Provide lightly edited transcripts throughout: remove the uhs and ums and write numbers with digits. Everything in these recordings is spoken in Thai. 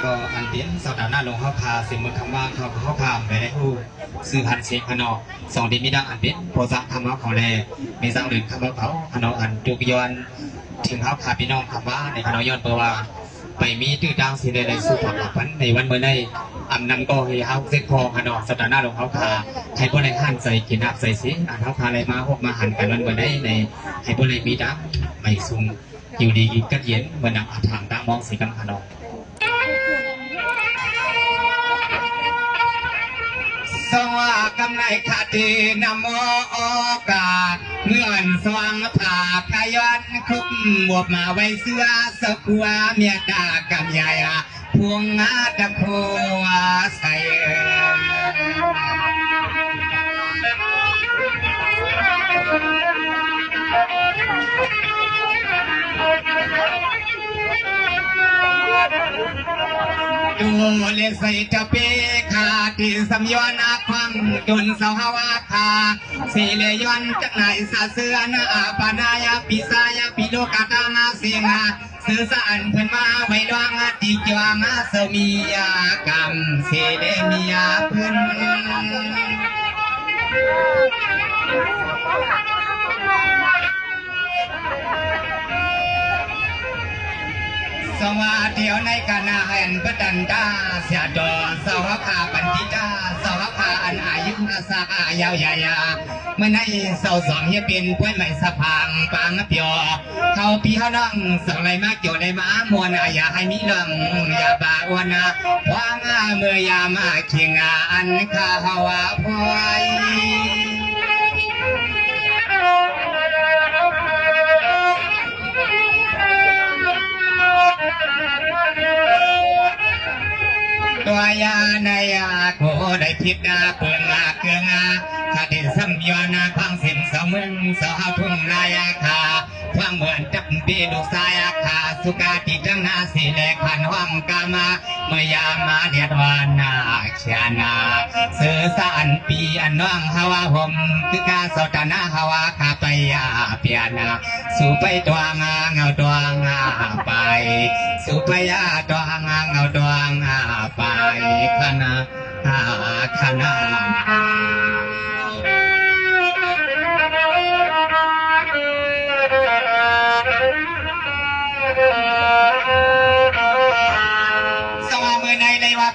ก็อันเตียนสถานะลงเข้าคาเสียงมือคำว่าเข้าคามไปได้ผู้สื่อพันเสียงขนอสองดินมิดังอันเป็นโพสังคำว่าเขาแลมีสังเดินคำว่าเขาขนออันจุกย้อนถึงเขาคาพี่น้องคำว่าในขนอย้อนเปว่าไปมีตื้อดังสิในสู่ผักผันในวันเมื่อในอำนำก็ให้เขาเซ็กคอขนอสถานะลงเข้าคาให้พวกในหันใส่กินอับใส่สิอันเข้าคาอะไรมาหกมาหันกันวันเมื่อในให้พวกในมีดังไม่สูงอยู่ดีกัดเย็นเมื่อนักทางตามองสีกันขนอสวากำไรขาดีนโมโอกาเมื่อนสว่างผ่าพยอนคุกบวบมาไว้เสื้อสกัวเมียดากำใหญ่พวงงาตะโคใส่ดูเลใส่จะเปขาที่สมยอนาควังจนสาวาคาสีเลยอนจักไหนสาเสือนาปานายาปิสายาปิโลกาตานาเสียงสื่อสารเพิ่นมาไว้ดวงติจวงเสมียากรรมเสเดมียาเพิ่นสวัสดีในคณะแห่งพระดันดาเสียดอสาวภาปันติดาสาวภาอันอายุอาสายาวยายาเมื่อในเสาสองเฮียเป็นป่วยใหม่สะพังปางเปียวเขาพี่เขานั่งสั่งไรมาเกี่ยวในม้ามวนอย่าให้มีเรื่องอย่าบาวันนะว่างเมื่อยามาเคียงอันข้าหวาพอยตัวยาในยาโคได้พิษเปิงเกลืองข้าเดินซ้ำยอนาพังเสียงสาวเมืองสาวทุ่งนายคาฟังเหมือนจับปีลูกสายขาสุกาติจังนาสีแลขันห้องกามาเมื่อยามาเดียดวานาเชียนาเสือสานปีอันน้องฮาวาผมคือกาสตนาฮาวาขาไปเปียนาสู่ไปตัวงาเงาตัวงาไปสู่ไปตัวงาเงาตัวงาไปคณะคณะ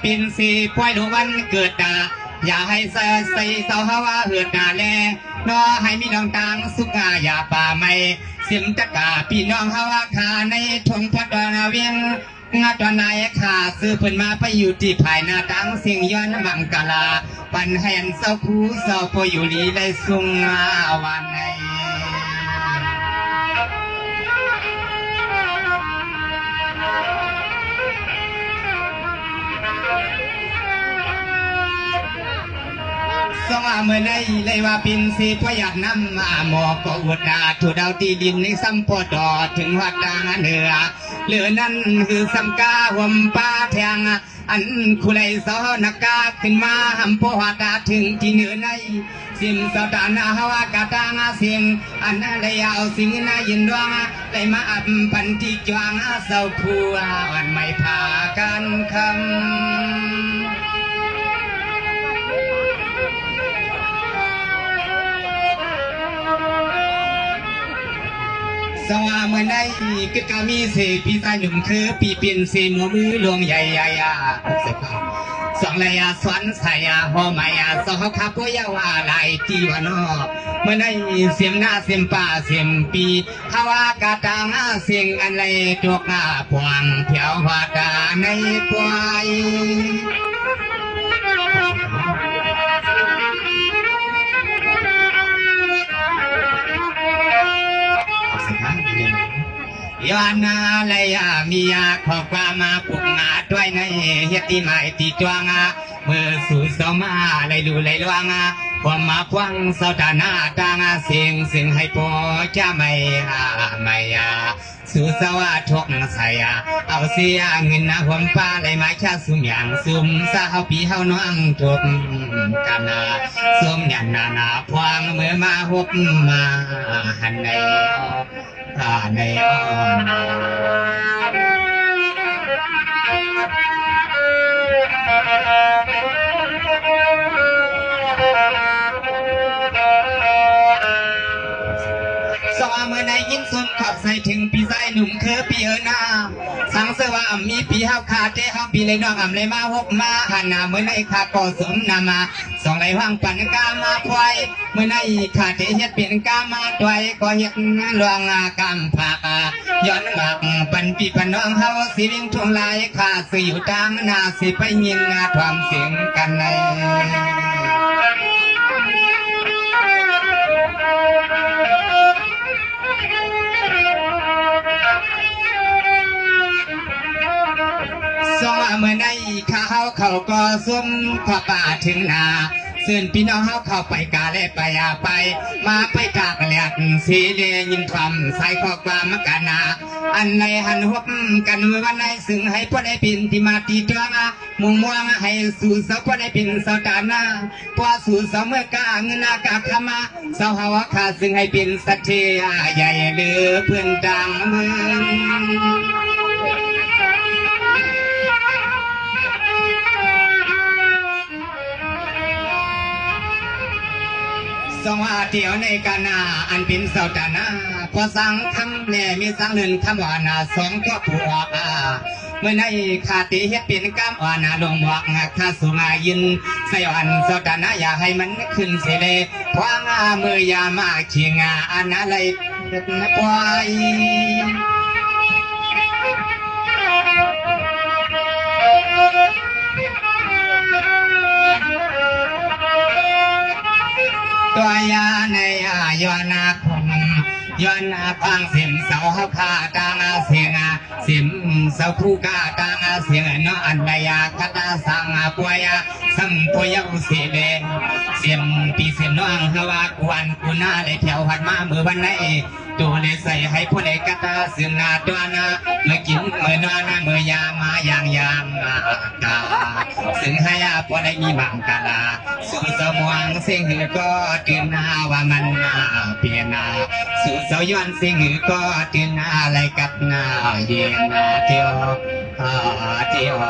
เป็นสีป่วยดูวันเกิดดาอย่าให้ใส่เสาฮาวาเหือดดาแลนอให้มีน้องต่างสุกาอย่าป่าไม่เสียมจักกาพี่น้องฮาวาคาในทงพัดนาเวียงงาตอนนายขาซื้อเพิ่นมาไปอยู่ที่ภายหน้าตังเสียงย้อนมังกลาปันแห่งเสาคูเสาพอยู่ลีได้สุงวันในสว่าเมื่อในเลยว่าปินสีพยักน้ำหมอกก็อวดดาถูดาวตีดินในซ้ำปอดอถึงวัดดางเหนือเหลือนั่นคือซ้ำกาหวมป้าแทงอันคุไลสอนักกาขึ้นมาหำพอดาถึงที่เหนือในสิมสตานาฮาวากาตางเสียงอันนั้นเลยเอาสิ่งน่ายินดวงเลยมาอับพันที่จวงเสาคูวันไม่พากันคำสว่าเมื่อในกิจกรรมมีเสปีศาจหนุ่มคือปีเปลี่ยนเสมัวมือหลวงใหญ่สองระยะสวนสายหอมายสองขับก็ยาวอะไรตีวันนอเมื่อในเสียมหน้าเสียมป่าเสียมปีฮาวากาตางเสียงอันไรตัวกาพวงเที่ยววาดาในปลายย้อนนาเลยมียาขอความมาปุกงาด้วยในเฮติไม่ติจวงเมื่อสู่สมาเลยดูเลยลวงความมาพวังสาวตาหน้าตางเสียงสิ่งให้พอจะไม่สู่สวัสดิ์ทุกใส่เอาเสียเงินความป้าเลยมาชาสุ่มอย่างสุ่มสาวปีเฮาน้องทุกกันสุ่มอย่างนาพวังเมื่อมาหกมาหันในในอ่อน สอเมื่อในยินสมขอบใส่ถึงพี่ชายหนุ่มคือพี่นาสังเสว่ามีพี่เฮาขาเจ้เฮาพี่เลยน้องเลยมาหกมาหันหน้าเมื่อในขาก็สมนามาสองไหลว่างปันกามาควายเมื่อในขาเจ้เฮ็ดเปลี่ยนกามาตวยก็เฮ็ดลวงกำผักย้อนหมักปันพี่ปันน้องเฮาสิวิ่งทวงลายขาสิอยู่ทางหน้าสิไปยินความเสียงกันในสองเมื่อในข้าวเขาก็ซุ่มขอป่าถึงนาซึ่งพี่น้องเขาเข้าไปกาเล่ไปไปมาไปกากแหลกสีเลยินความใส่ข้อความมกันนาอันในหันหบกันเมื่อวันในซึ่งให้พ่อได้ปินที่มาตีตัวมุ่งม่วงให้สู่สาวพ่อได้ปินสาวตาหน้าพอสู่สาวเมื่อกาเงินากาขมาสาวหาวขาซึ่งให้ปินสัตเทียใหญ่เลือเพื่อนดังเมืองสวัสดีในกานาอันเป็นเสาตานาพอสังคำแน่มีสังเนินคำว่านาสองก็ผัวเมื่อในขาตีเฮ็ดเป็นกามว่านาลงหวักข้าสูงยินใส่อันเสาตานาอย่าให้มันขึ้นเสียเลยพวางมือยามาชิงอันอะไรเป็นปล่อยตัวยาในยอนาคมยอนาพังสิมเสาเขาขาตางเสียงสิมเสาคู่กาตางเสียงนออันใดยาคตาสังปวยสัมปวยอุสิเลเสียมปีเสียมน้องฮวาควันกุนาได้แถวหัดมาเมื่อวันไหนตัวเลยใส่ให้ผู้ใดกตาเสียงนาตัวนาเมื่อกินเมื่อนอนเมื่อยามาอย่างตาซึ่งให้ผู้ใดมีบางกาลาสู่สมองเสียงหือก็ตื่นนาว่ามันเปลี่ยนสู่เสาย้อนเสียงหือก็ตื่นนาอะไรกับนาเย็นเที่ยว